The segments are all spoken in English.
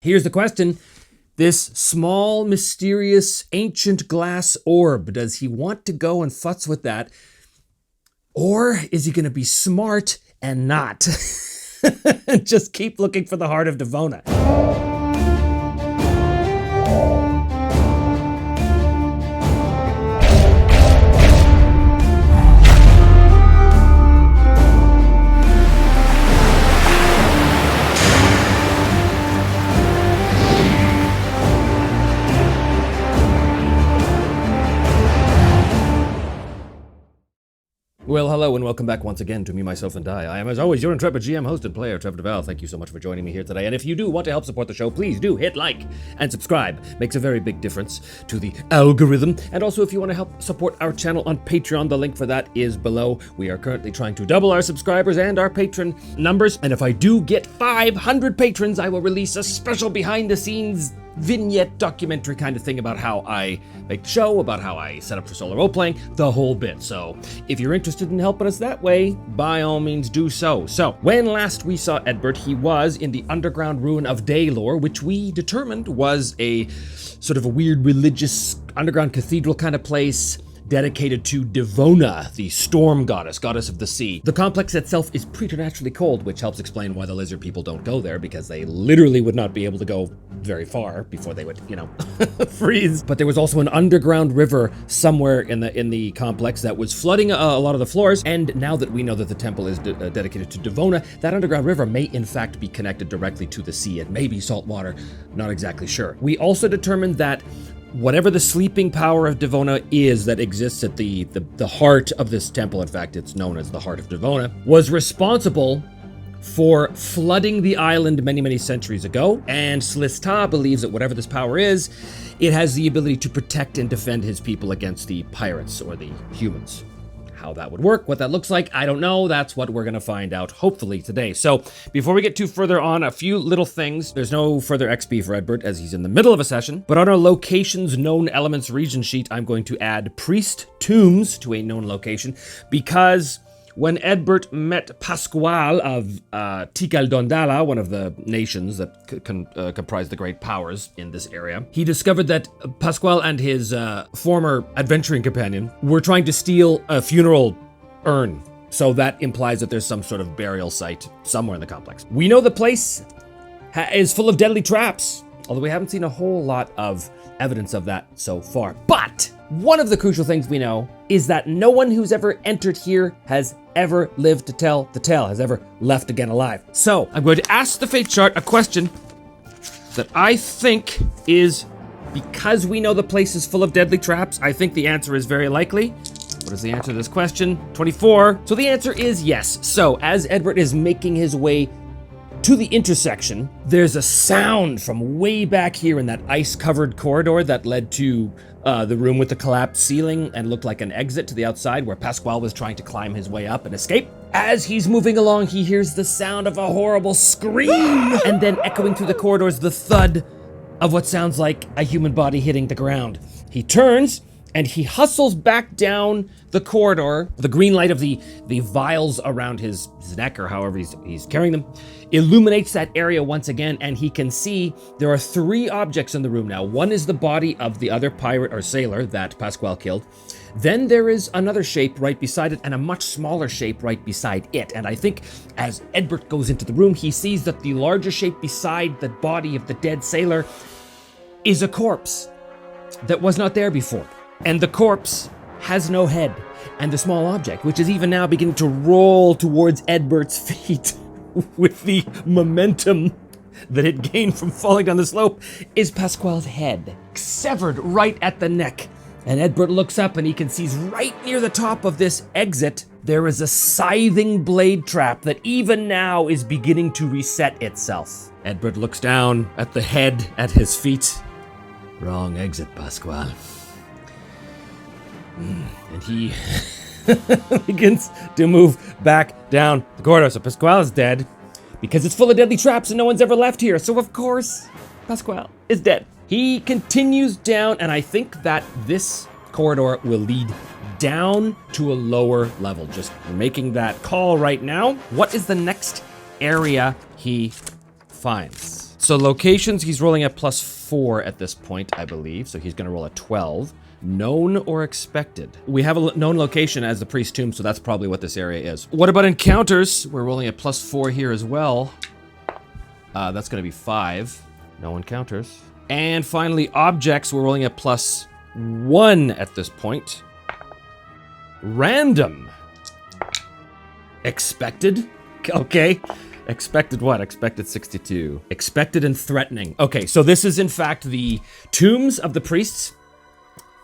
Here's the question. This small, mysterious, ancient glass orb, does he want to go and futz with that? Or is he going to be smart and not? Just keep looking for the heart of Devona. Well, hello and welcome back once again to Me, Myself, and I. I am, as always, your intrepid GM, host, and player, Trevor Devall. Thank you so much for joining me here today. And if you do want to help support the show, please do hit like and subscribe. Makes a very big difference to the algorithm. And also, if you want to help support our channel on Patreon, the link for that is below. We are currently trying to double our subscribers and our patron numbers. And if I do get 500 patrons, I will release a special behind-the-scenes vignette documentary kind of thing about how I make the show, about how I set up for solo role-playing, the whole bit. So if you're interested in helping us that way, by all means do so. So when last we saw Edbert, he was in the underground ruin of Daylor, which we determined was a sort of a weird religious underground cathedral kind of place dedicated to Devona, the storm goddess of the sea. The complex itself is preternaturally cold, which helps explain why the lizard people don't go there, because they literally would not be able to go very far before they would, freeze. But there was also an underground river somewhere in the complex that was flooding a lot of the floors, and now that we know that the temple is dedicated to Devona, that underground river may in fact be connected directly to the sea. It may be salt water, not exactly sure. We also determined that whatever the sleeping power of Devona is that exists at the heart of this temple, in fact, it's known as the Heart of Devona, was responsible for flooding the island many, many centuries ago. And Slista believes that whatever this power is, it has the ability to protect and defend his people against the pirates or the humans. How that would work, what that looks like, I don't know. That's what we're going to find out, hopefully, today. So, before we get too further on, a few little things. There's no further XP for Edbert, as he's in the middle of a session. But on our locations known elements region sheet, I'm going to add priest tombs to a known location, because when Edbert met Pasquale of Tikal-Dondala, one of the nations that comprise the great powers in this area, he discovered that Pasquale and his former adventuring companion were trying to steal a funeral urn. So that implies that there's some sort of burial site somewhere in the complex. We know the place is full of deadly traps, although we haven't seen a whole lot of evidence of that so far. But one of the crucial things we know is that no one who's ever entered here has ever lived to tell the tale, has ever left again alive. So I'm going to ask the fate chart a question that I think is, because we know the place is full of deadly traps, I think the answer is very likely. What is the answer to this question? 24. So the answer is yes. So as Edbert is making his way to the intersection, there's a sound from way back here in that ice-covered corridor that led to the room with the collapsed ceiling and looked like an exit to the outside where Pasquale was trying to climb his way up and escape. As he's moving along, he hears the sound of a horrible scream, and then echoing through the corridors, the thud of what sounds like a human body hitting the ground. He turns, and he hustles back down the corridor. The green light of the vials around his neck, or however he's carrying them, illuminates that area once again, and he can see there are 3 objects in the room now. One is the body of the other pirate or sailor that Pasquale killed. Then there is another shape right beside it, and a much smaller shape right beside it. And I think as Edbert goes into the room, he sees that the larger shape beside the body of the dead sailor is a corpse that was not there before. And the corpse has no head. And the small object, which is even now beginning to roll towards Edbert's feet with the momentum that it gained from falling down the slope, is Pasquale's head, severed right at the neck. And Edbert looks up and he can see right near the top of this exit, there is a scything blade trap that even now is beginning to reset itself. Edbert looks down at the head at his feet. Wrong exit, Pasquale. And he begins to move back down the corridor. So Pasquale is dead because it's full of deadly traps and no one's ever left here. So of course, Pasquale is dead. He continues down, and I think that this corridor will lead down to a lower level. Just making that call right now. What is the next area he finds? So locations, he's rolling at +4 at this point, I believe. So he's going to roll a 12. Known or expected? We have a known location as the priest tomb, so that's probably what this area is. What about encounters? We're rolling at +4 here as well. That's going to be 5. No encounters. And finally, objects, we're rolling at +1 at this point. Random. Expected? Okay. Expected what? Expected 62. Expected and threatening. Okay, so this is in fact the tombs of the priests.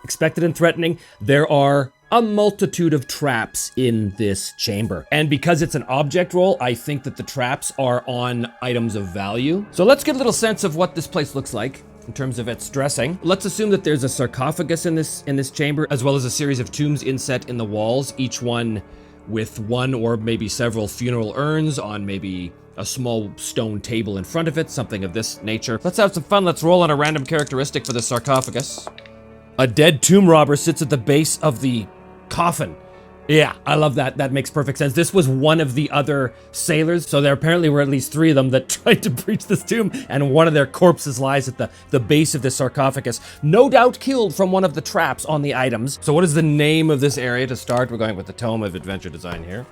Expected and threatening. There are a multitude of traps in this chamber. And because it's an object roll, I think that the traps are on items of value. So let's get a little sense of what this place looks like in terms of its dressing. Let's assume that there's a sarcophagus in this chamber, as well as a series of tombs inset in the walls, each one with one or maybe several funeral urns on maybe a small stone table in front of it, something of this nature. Let's have some fun. Let's roll on a random characteristic for the sarcophagus. A dead tomb robber sits at the base of the coffin. Yeah, I love that. That makes perfect sense. This was one of the other sailors, so there apparently were at least 3 of them that tried to breach this tomb, and one of their corpses lies at the base of this sarcophagus, no doubt killed from one of the traps on the items. So what is the name of this area to start? We're going with the Tome of Adventure Design here.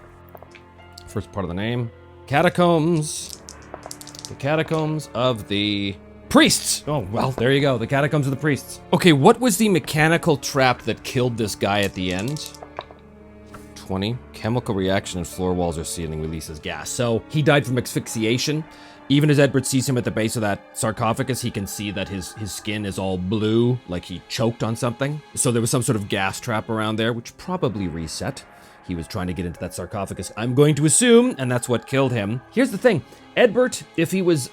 First part of the name. Catacombs. The Catacombs of the Priests! Oh, well, there you go. The Catacombs of the Priests. Okay, what was the mechanical trap that killed this guy at the end? 20. Chemical reaction in floor walls or ceiling releases gas. So he died from asphyxiation. Even as Edward sees him at the base of that sarcophagus, he can see that his skin is all blue, like he choked on something. So there was some sort of gas trap around there, which probably reset. He was trying to get into that sarcophagus, I'm going to assume, and that's what killed him. Here's the thing. Edbert, if he was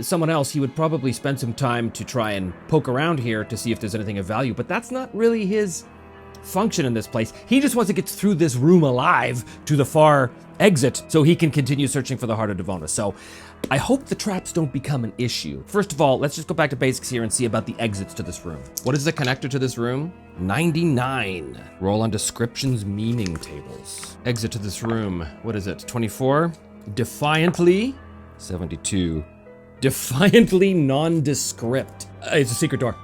someone else, he would probably spend some time to try and poke around here to see if there's anything of value, but that's not really his function in this place. He just wants to get through this room alive to the far exit so he can continue searching for the heart of Devona. So I hope the traps don't become an issue. First of all, let's just go back to basics here and see about the exits to this room. What is the connector to this room? 99. Roll on descriptions meaning tables. Exit to this room. What is it? 24. Defiantly. 72. Defiantly nondescript. It's a secret door.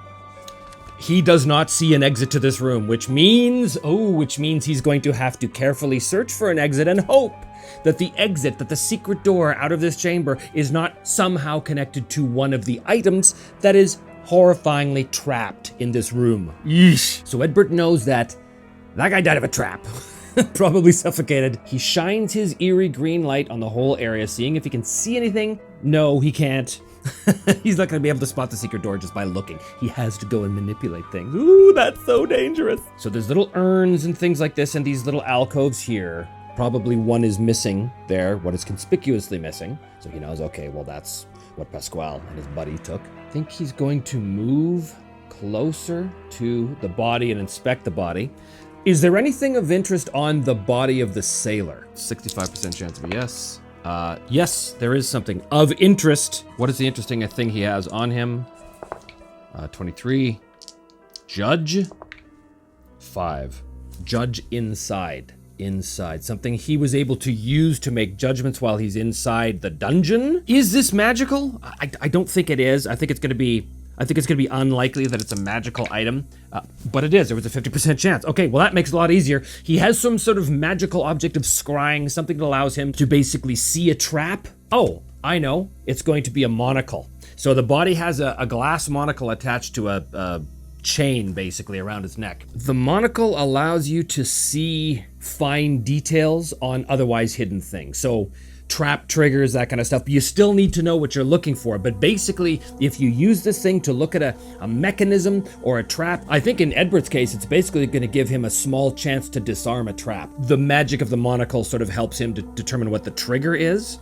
He does not see an exit to this room, which means he's going to have to carefully search for an exit and hope that the exit, that the secret door out of this chamber is not somehow connected to one of the items that is horrifyingly trapped in this room. Yeesh. So Edbert knows that guy died of a trap. Probably suffocated. He shines his eerie green light on the whole area, seeing if he can see anything. No, he can't. He's not going to be able to spot the secret door just by looking. He has to go and manipulate things. Ooh, that's so dangerous. So there's little urns and things like this and these little alcoves here. Probably one is missing there, what is conspicuously missing. So he knows, okay, well, that's what Pasquale and his buddy took. I think he's going to move closer to the body and inspect the body. Is there anything of interest on the body of the sailor? 65% chance of a yes. Yes, there is something of interest. What is the interesting thing he has on him? 23. Judge. 5. Judge inside. Inside. Something he was able to use to make judgments while he's inside the dungeon? Is this magical? I don't think it is. I think it's going to be unlikely that it's a magical item, but it is. There was a 50% chance. Okay, well, that makes it a lot easier. He has some sort of magical object of scrying, something that allows him to basically see a trap. Oh, I know. It's going to be a monocle. So the body has a glass monocle attached to a chain, basically, around its neck. The monocle allows you to see fine details on otherwise hidden things. So trap triggers, that kind of stuff, but you still need to know what you're looking for. But basically, if you use this thing to look at a mechanism or a trap, I think in Edbert's case, it's basically going to give him a small chance to disarm a trap. The magic of the monocle sort of helps him to determine what the trigger is.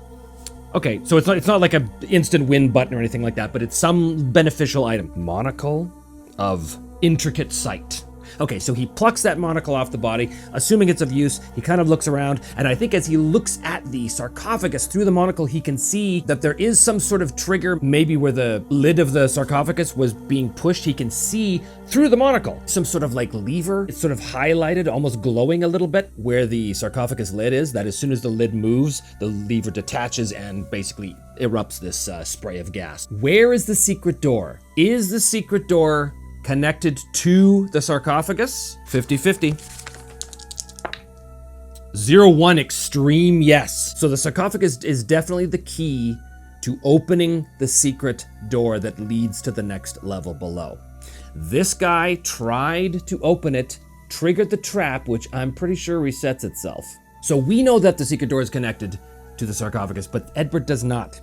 Okay, so it's not like an instant win button or anything like that, but it's some beneficial item. Monocle of intricate sight. Okay, so he plucks that monocle off the body, assuming it's of use. He kind of looks around, and I think as he looks at the sarcophagus through the monocle, he can see that there is some sort of trigger, maybe where the lid of the sarcophagus was being pushed. He can see through the monocle some sort of like lever. It's sort of highlighted, almost glowing a little bit where the sarcophagus lid is, that as soon as the lid moves, the lever detaches and basically erupts this spray of gas. Where is the secret door? Is the secret door connected to the sarcophagus? 50-50. 0-1 extreme yes. So the sarcophagus is definitely the key to opening the secret door that leads to the next level below. This guy tried to open it, triggered the trap, which I'm pretty sure resets itself. So we know that the secret door is connected to the sarcophagus, but Edbert does not.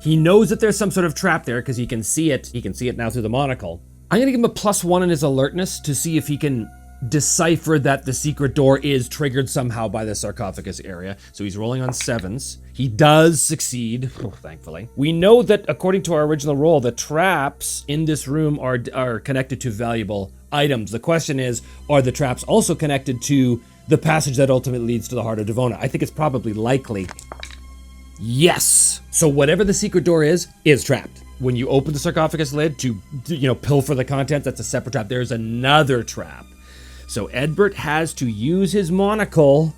He knows that there's some sort of trap there because he can see it. He can see it now through the monocle. I'm gonna give him a +1 in his alertness to see if he can decipher that the secret door is triggered somehow by the sarcophagus area. So he's rolling on 7s. He does succeed, thankfully. We know that according to our original roll, the traps in this room are connected to valuable items. The question is, are the traps also connected to the passage that ultimately leads to the heart of Devona? I think it's probably likely. Yes! So whatever the secret door is trapped. When you open the sarcophagus lid to pilfer the contents, that's a separate trap. There's another trap. So Edbert has to use his monocle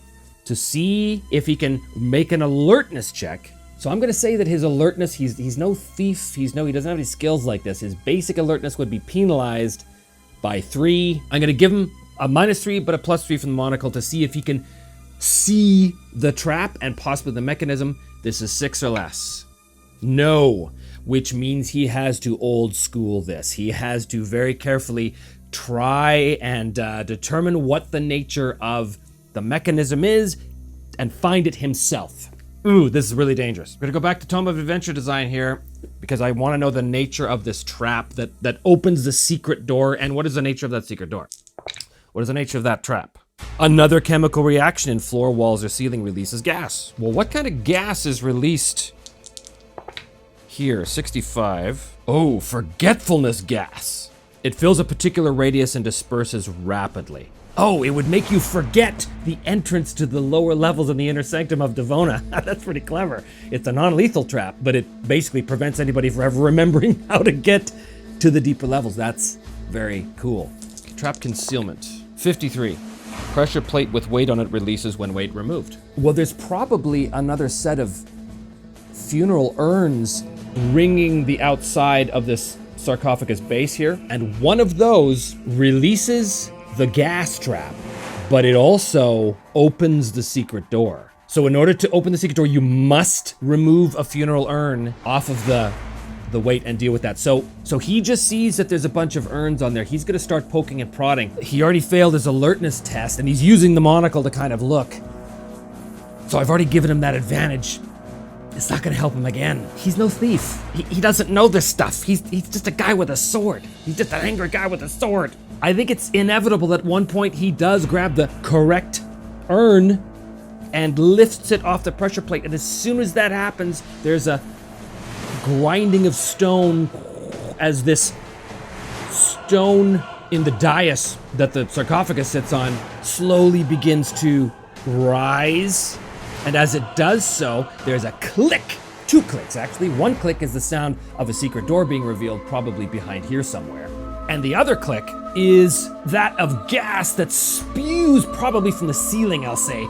to see if he can make an alertness check. So I'm going to say that his alertness, he's no thief, he doesn't have any skills like this. His basic alertness would be penalized by 3. I'm going to give him a -3, but a +3 from the monocle to see if he can see the trap and possibly the mechanism. This is 6 or less. No, which means he has to old school this. He has to very carefully try and determine what the nature of the mechanism is and find it himself. Ooh, this is really dangerous. We're gonna go back to Tome of Adventure Design here because I want to know the nature of this trap that opens the secret door. And what is the nature of that secret door? What is the nature of that trap? Another chemical reaction in floor, walls, or ceiling releases gas. Well, what kind of gas is released here? 65. Oh, forgetfulness gas. It fills a particular radius and disperses rapidly. Oh, it would make you forget the entrance to the lower levels in the inner sanctum of Devona. That's pretty clever. It's a non-lethal trap, but it basically prevents anybody from ever remembering how to get to the deeper levels. That's very cool. Trap concealment. 53. Pressure plate with weight on it releases when weight removed. Well, there's probably another set of funeral urns ringing the outside of this sarcophagus base here, and one of those releases the gas trap, but it also opens the secret door. So in order to open the secret door, you must remove a funeral urn off of the weight and deal with that. So he just sees that there's a bunch of urns on there. He's gonna start poking and prodding. He already failed his alertness test, and he's using the monocle to kind of look. So I've already given him that advantage. It's not gonna help him again. He's no thief. He doesn't know this stuff. He's just a guy with a sword. He's just an angry guy with a sword. I think it's inevitable that at one point he does grab the correct urn and lifts it off the pressure plate. And as soon as that happens, there's a grinding of stone as this stone in the dais that the sarcophagus sits on slowly begins to rise. And as it does so, there's a click. 2 clicks, actually. 1 click is the sound of a secret door being revealed, probably behind here somewhere. And the other click is that of gas that spews, probably from the ceiling, I'll say,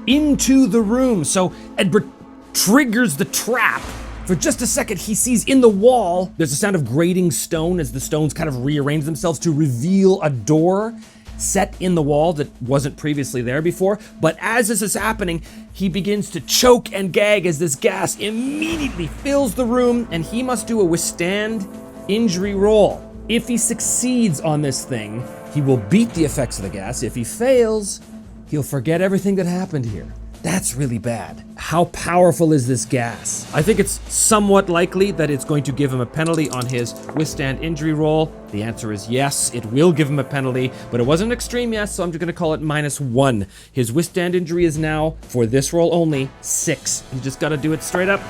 into the room. So Edbert triggers the trap. For just a second, he sees in the wall, there's a sound of grating stone as the stones kind of rearrange themselves to reveal a door set in the wall that wasn't previously there before. But as this is happening, he begins to choke and gag as this gas immediately fills the room, and he must do a withstand injury roll. If he succeeds on this thing, he will beat the effects of the gas. If he fails, he'll forget everything that happened here. That's really bad. How powerful is this gas? I think it's somewhat likely that it's going to give him a penalty on his withstand injury roll. The answer is yes, it will give him a penalty, but it wasn't an extreme yes, so I'm just gonna call it -1. His withstand injury is now, for this roll only, 6. You just gotta do it straight up.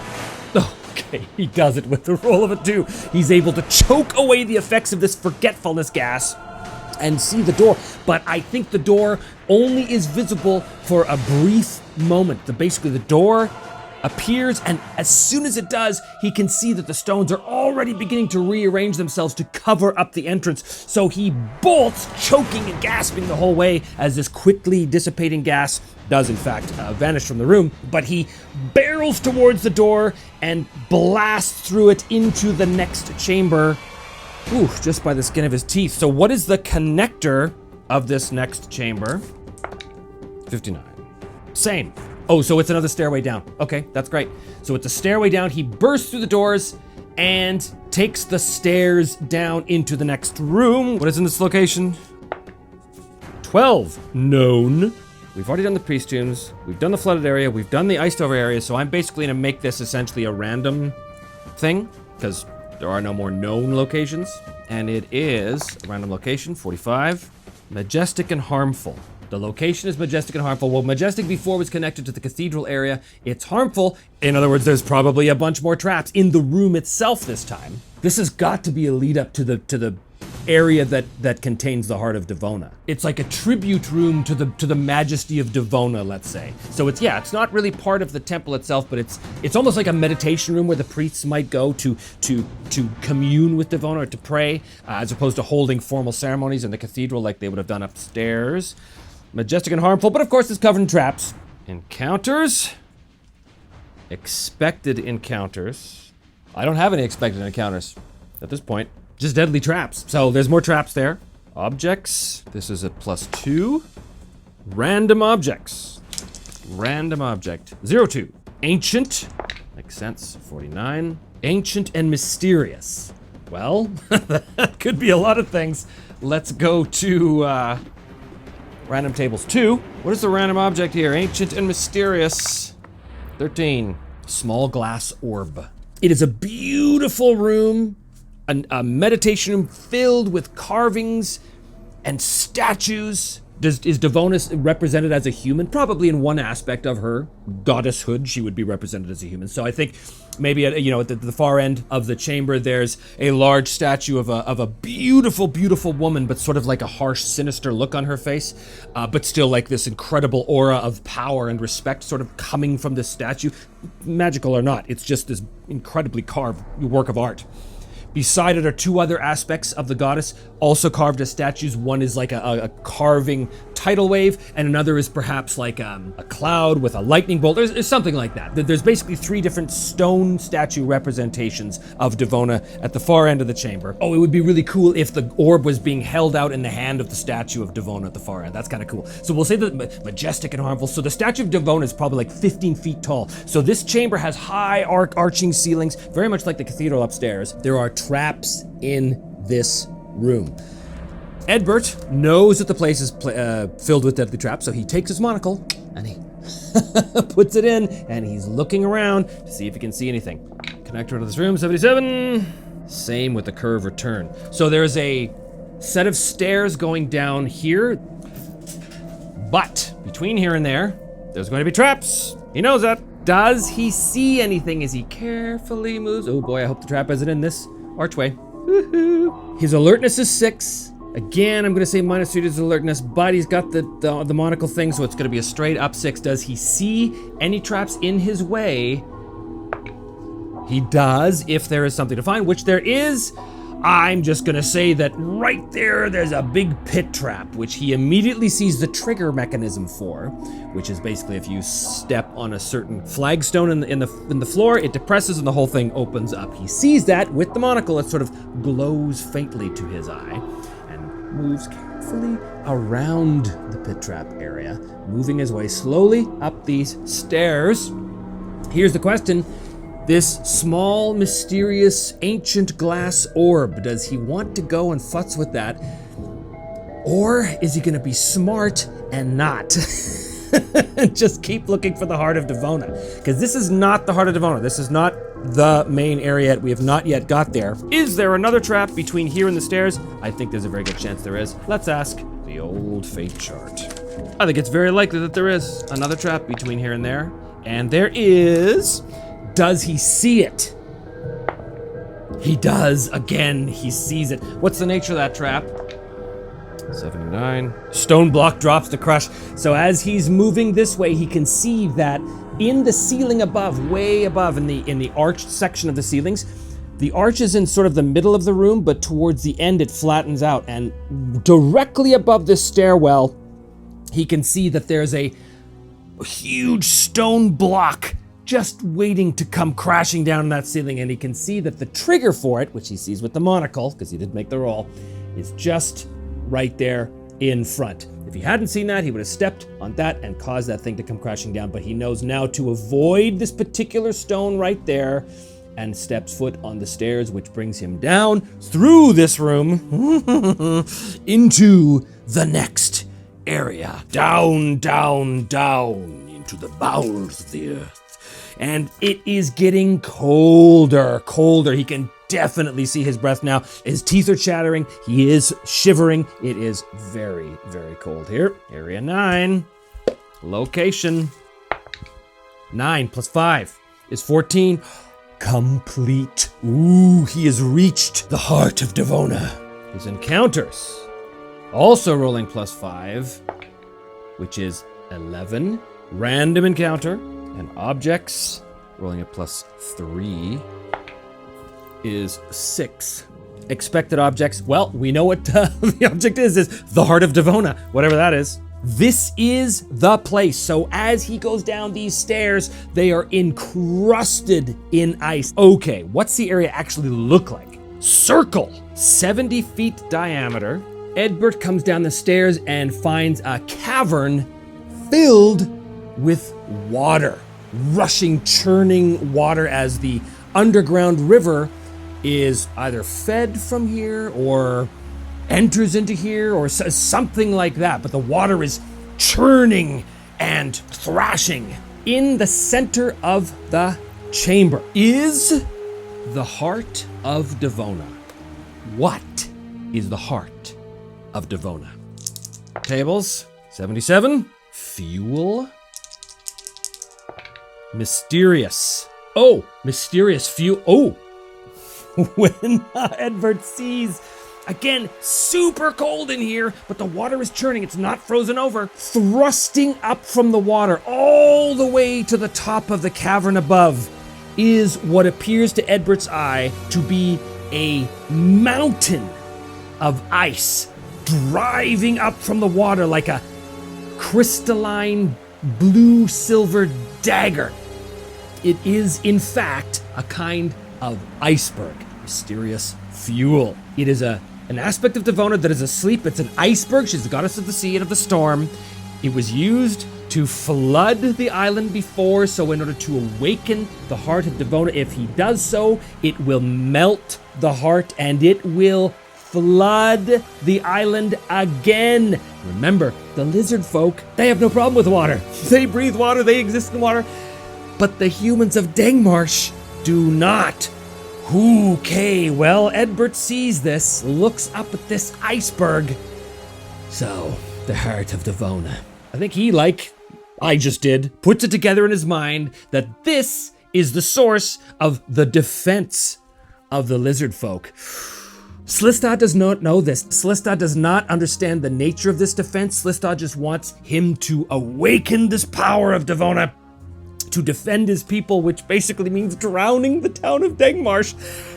Okay, he does it with the roll of a 2. He's able to choke away the effects of this forgetfulness gas. and see the door, but I think the door only is visible for a brief moment. Basically, the door appears, and as soon as it does, he can see that the stones are already beginning to rearrange themselves to cover up the entrance. So he bolts, choking and gasping the whole way as this quickly dissipating gas does in fact vanish from the room. But he barrels towards the door and blasts through it into the next chamber. Ooh, just by the skin of his teeth. So what is the connector of this next chamber? 59. Same. Oh, so it's another stairway down. Okay, that's great. So it's a stairway down. He bursts through the doors and takes the stairs down into the next room. What is in this location? 12. Known. We've already done the priest tombs. We've done the flooded area. We've done the iced over area. So I'm basically going to make this essentially a random thing because there are no more known locations. And it is a random location, 45. Majestic and harmful. The location is majestic and harmful. Well, majestic before was connected to the cathedral area. It's harmful. In other words, there's probably a bunch more traps in the room itself this time. This has got to be a lead up to the area that contains the heart of Devona. It's like a tribute room to the majesty of Devona, let's say. So it's not really part of the temple itself, but it's almost like a meditation room where the priests might go to commune with Devona or to pray, as opposed to holding formal ceremonies in the cathedral like they would have done upstairs. Majestic and harmful, but of course it's covered in traps. Encounters. Expected encounters. I don't have any expected encounters at this point. Just deadly traps. So there's more traps there. Objects. This is at +2. Random objects. Random object. 02. Ancient. Makes sense. 49. Ancient and mysterious. Well, that could be a lot of things. Let's go to random tables 2. What is the random object here? Ancient and mysterious. 13. Small glass orb. It is a beautiful room, a meditation room filled with carvings and statues. Is Devona represented as a human? Probably in one aspect of her goddesshood, she would be represented as a human. So I think maybe at the far end of the chamber, there's a large statue of a beautiful, beautiful woman, but sort of like a harsh, sinister look on her face, but still like this incredible aura of power and respect sort of coming from this statue. Magical or not, it's just this incredibly carved work of art. Beside it are 2 other aspects of the goddess, also carved as statues. One is like a carving tidal wave, and another is perhaps like a cloud with a lightning bolt. There's something like that. There's basically 3 different stone statue representations of Devona at the far end of the chamber. Oh, it would be really cool if the orb was being held out in the hand of the statue of Devona at the far end. That's kind of cool. So we'll say that majestic and harmful. So the statue of Devona is probably like 15 feet tall. So this chamber has high arching ceilings, very much like the cathedral upstairs. There are traps in this room. Edbert knows that the place is filled with deadly traps, so he takes his monocle and he puts it in, and he's looking around to see if he can see anything. Connector to this room, 77. Same with the curve return. So there's a set of stairs going down here, but between here and there's going to be traps. He knows that. Does he see anything as he carefully moves? Oh boy, I hope the trap isn't in this archway. Woohoo. His alertness is 6. Again, I'm gonna say -3 to his alertness, but he's got the monocle thing, so it's gonna be a straight up 6. Does he see any traps in his way? He does, if there is something to find, which there is. I'm just gonna say that right there's a big pit trap, which he immediately sees the trigger mechanism for, which is basically if you step on a certain flagstone in the floor, it depresses and the whole thing opens up. He sees that with the monocle. It sort of glows faintly to his eye and moves carefully around the pit trap area, moving his way slowly up these stairs. Here's the question. This small, mysterious, ancient glass orb, does he want to go and futz with that? Or is he gonna be smart and not? Just keep looking for the heart of Devona. Because this is not the heart of Devona. This is not the main area. We have not yet got there. Is there another trap between here and the stairs? I think there's a very good chance there is. Let's ask the old fate chart. I think it's very likely that there is another trap between here and there. And there is. Does he see it? He does. Again, he sees it. What's the nature of that trap? 79. Stone block drops to crush. So as he's moving this way, he can see that in the ceiling above, way above, in the arched section of the ceilings, the arch is in sort of the middle of the room, but towards the end it flattens out. And directly above this stairwell, he can see that there's a huge stone block just waiting to come crashing down that ceiling. And he can see that the trigger for it, which he sees with the monocle, because he did make the roll, is just right there in front. If he hadn't seen that, he would have stepped on that and caused that thing to come crashing down. But he knows now to avoid this particular stone right there, and steps foot on the stairs, which brings him down through this room into the next area. Down, down, down into the bowels of the earth. And it is getting colder. He can definitely see his breath now. His teeth are chattering. He is shivering. It is very, very cold here. Area 9. Location. 9 plus 5 is 14. Complete. Ooh, he has reached the heart of Devona. His encounters. Also rolling plus 5, which is 11. Random encounter. And objects, rolling a plus 3, is 6. Expected objects. Well, we know what the object is the heart of Devona, whatever that is. This is the place. So as he goes down these stairs, they are encrusted in ice. Okay, what's the area actually look like? Circle, 70 feet diameter. Edbert comes down the stairs and finds a cavern filled with water. Rushing, churning water as the underground river is either fed from here or enters into here or something like that, but the water is churning and thrashing. In the center of the chamber is the heart of Devona. What is the heart of Devona? Tables, 77. Fuel. Mysterious. Oh, mysterious fuel. Oh, when Edward sees, again, super cold in here, but the water is churning. It's not frozen over. Thrusting up from the water all the way to the top of the cavern above is what appears to Edbert's eye to be a mountain of ice driving up from the water like a crystalline blue silver dagger. It is, in fact, a kind of iceberg. Mysterious fuel. It is an aspect of Devona that is asleep. It's an iceberg. She's the goddess of the sea and of the storm. It was used to flood the island before, so in order to awaken the heart of Devona, if he does so, it will melt the heart and it will flood the island again. Remember, the lizard folk, they have no problem with water. They breathe water, they exist in water. But the humans of Dangmarsh do not. Okay, well, Edbert sees this, looks up at this iceberg. So, the heart of Devona. I think he, like I just did, puts it together in his mind that this is the source of the defense of the lizard folk. Slistad does not know this. Slistad does not understand the nature of this defense. Slistad just wants him to awaken this power of Devona to defend his people, which basically means drowning the town of Dangmarsh.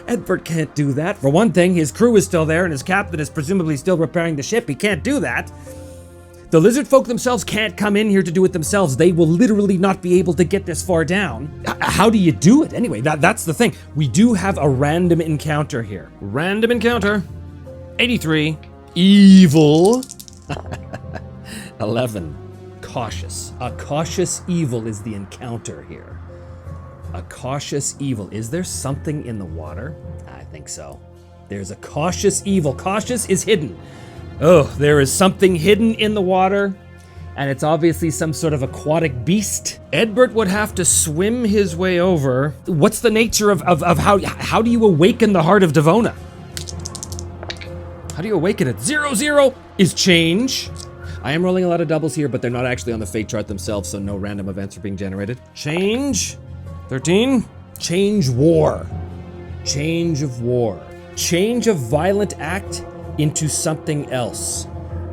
Edbert can't do that. For one thing, his crew is still there and his captain is presumably still repairing the ship. He can't do that. The lizard folk themselves can't come in here to do it themselves. They will literally not be able to get this far down. How do you do it? Anyway, that's the thing. We do have a random encounter here. Random encounter. 83. Evil. 11. Cautious. A cautious evil is the encounter here. A cautious evil. Is there something in the water? I think so. There's a cautious evil. Cautious is hidden. Oh, there is something hidden in the water, and it's obviously some sort of aquatic beast. Edbert would have to swim his way over. What's the nature of how do you awaken the heart of Devona? How do you awaken it? 0 is change. I am rolling a lot of doubles here, but they're not actually on the fate chart themselves, so no random events are being generated. Change. 13. Change war. Change of war. Change of violent act into something else.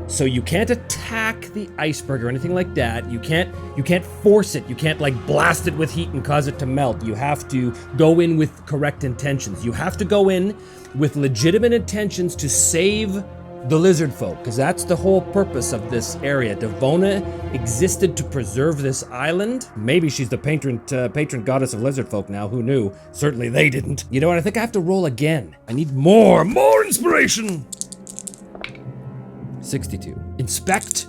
So you can't attack the iceberg or anything like that. You can't force it. You can't like blast it with heat and cause it to melt. You have to go in with correct intentions. You have to go in with legitimate intentions to save the lizard folk, because that's the whole purpose of this area. Devona existed to preserve this island. Maybe she's the patron goddess of lizard folk now. Who knew? Certainly they didn't. You know what? I think I have to roll again. I need more inspiration. 62. Inspect.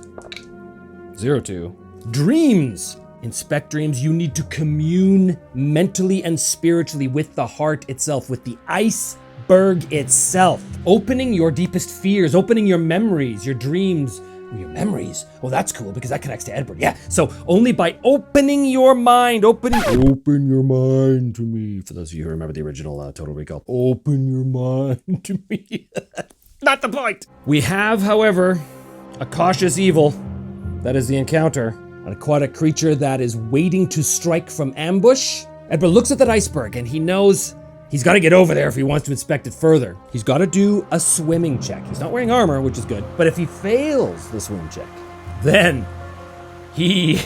02. Dreams. Inspect dreams. You need to commune mentally and spiritually with the heart itself, with the iceberg itself. Opening your deepest fears, opening your memories, your dreams, your memories. Oh, that's cool because that connects to Edward. Yeah. So only by opening your mind, open your mind to me. For those of you who remember the original Total Recall, open your mind to me. Not the point. We have, however, a cautious evil. That is the encounter. An aquatic creature that is waiting to strike from ambush. Edward looks at that iceberg and he knows he's got to get over there if he wants to inspect it further. He's got to do a swimming check. He's not wearing armor, which is good. But if he fails the swim check, then he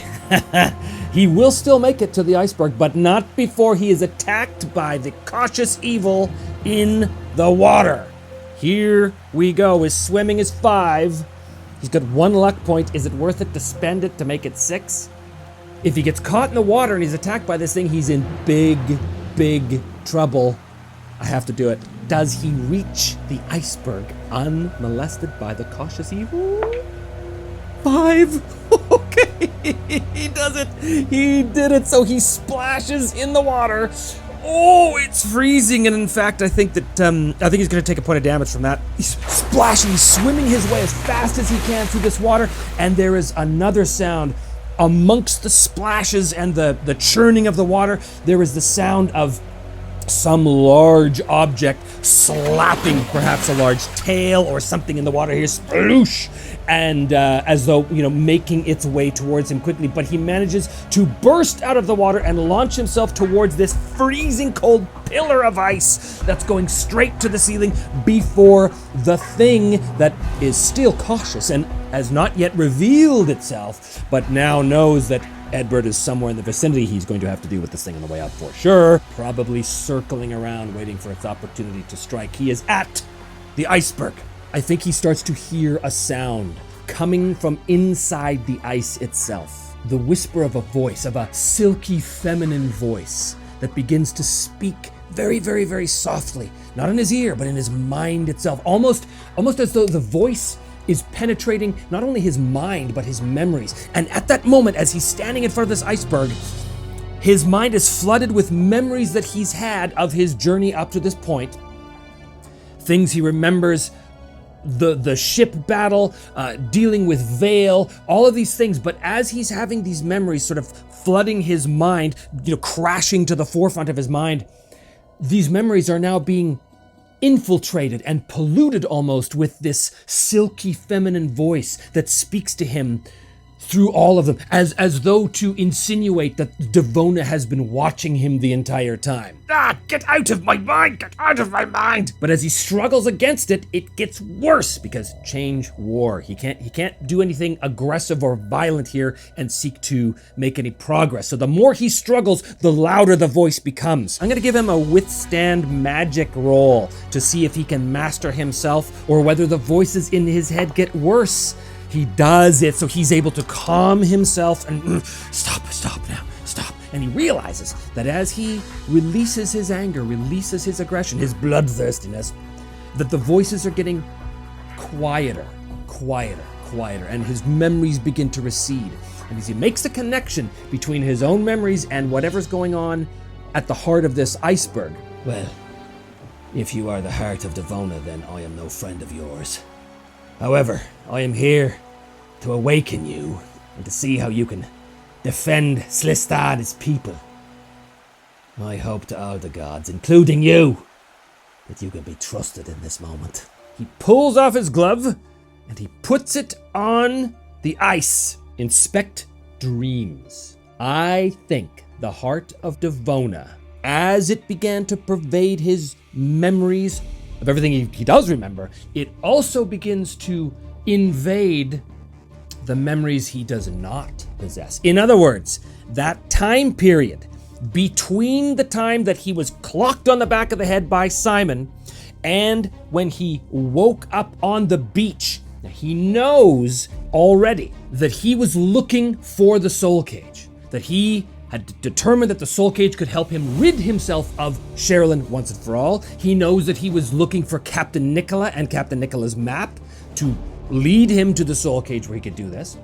will still make it to the iceberg, but not before he is attacked by the cautious evil in the water. Here we go. His swimming is 5. He's got 1 luck point. Is it worth it to spend it to make it 6? If he gets caught in the water and he's attacked by this thing, he's in big trouble. I have to do it. Does he reach the iceberg unmolested by the cautious evil? 5. Okay, he does it. He did it. So he splashes in the water. Oh, it's freezing, and in fact, I think he's going to take a point of damage from that. He's splashing, he's swimming his way as fast as he can through this water, and there is another sound amongst the splashes and the churning of the water. There is the sound of some large object slapping perhaps a large tail or something in the water here, sploosh, and as though, making its way towards him quickly, but he manages to burst out of the water and launch himself towards this freezing cold pillar of ice that's going straight to the ceiling before the thing that is still cautious and has not yet revealed itself, but now knows that Edward is somewhere in the vicinity. He's going to have to deal with this thing on the way out for sure. Probably circling around, waiting for its opportunity to strike. He is at the iceberg. I think he starts to hear a sound coming from inside the ice itself. The whisper of a voice, of a silky feminine voice that begins to speak very, very, very softly. Not in his ear, but in his mind itself. Almost as though the voice is penetrating not only his mind, but his memories. And at that moment, as he's standing in front of this iceberg, his mind is flooded with memories that he's had of his journey up to this point. Things he remembers, the ship battle, dealing with Vale, all of these things. But as he's having these memories sort of flooding his mind, crashing to the forefront of his mind, these memories are now being infiltrated and polluted almost with this silky feminine voice that speaks to him through all of them, as though to insinuate that Devona has been watching him the entire time. Get out of my mind! Get out of my mind! But as he struggles against it, it gets worse because change war. He can't do anything aggressive or violent here and seek to make any progress. So the more he struggles, the louder the voice becomes. I'm gonna give him a withstand magic roll to see if he can master himself or whether the voices in his head get worse. He does it, so he's able to calm himself and stop now. And he realizes that as he releases his anger, releases his aggression, his bloodthirstiness, that the voices are getting quieter, and his memories begin to recede. And as he makes the connection between his own memories and whatever's going on at the heart of this iceberg, well, if you are the heart of Devona, then I am no friend of yours. However, I am here to awaken you and to see how you can defend Slistad, his people. I hope to all the gods, including you, that you can be trusted in this moment. He pulls off his glove and he puts it on the ice. Inspect dreams. I think the heart of Devona, as it began to pervade his memories of everything he does remember, it also begins to invade the memories he does not possess. In other words, that time period between the time that he was clocked on the back of the head by Simon and when he woke up on the beach, now he knows already that he was looking for the soul cage, that he had determined that the soul cage could help him rid himself of Sherilyn once and for all. He knows that he was looking for Captain Nicola and Captain Nicola's map to lead him to the soul cage where he could do this.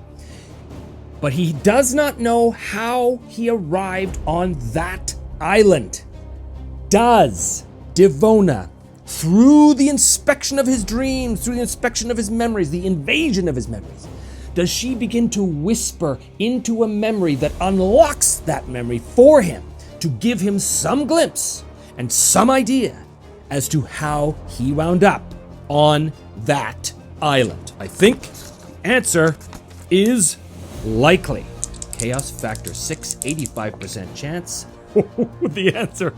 But he does not know how he arrived on that island. Does Devona, through the inspection of his dreams, through the inspection of his memories, the invasion of his memories, does she begin to whisper into a memory that unlocks that memory for him to give him some glimpse and some idea as to how he wound up on that island? I think answer is likely. Chaos factor 6, 85% chance. The answer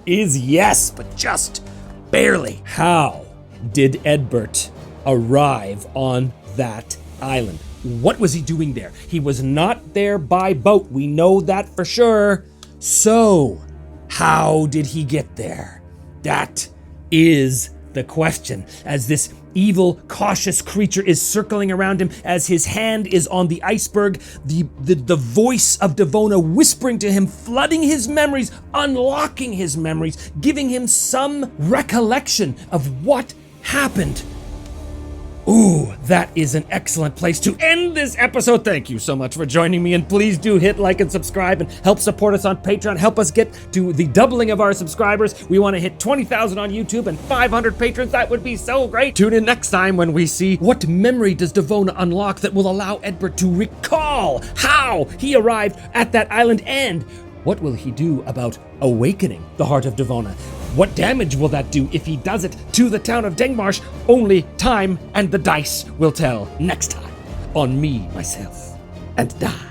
is yes, but just barely. How did Edbert arrive on that island? What was he doing there? He was not there by boat. We know that for sure. So, how did he get there? That is the question. As this evil, cautious creature is circling around him, as his hand is on the iceberg, the voice of Devona whispering to him, flooding his memories, unlocking his memories, giving him some recollection of what happened. Ooh, that is an excellent place to end this episode. Thank you so much for joining me, and please do hit like and subscribe and help support us on Patreon. Help us get to the doubling of our subscribers. We want to hit 20,000 on YouTube and 500 patrons. That would be so great. Tune in next time when we see what memory does Devona unlock that will allow Edbert to recall how he arrived at that island, and what will he do about awakening the heart of Devona? What damage will that do if he does it to the town of Dengmarsh? Only time and the dice will tell next time on Me, Myself, and Die.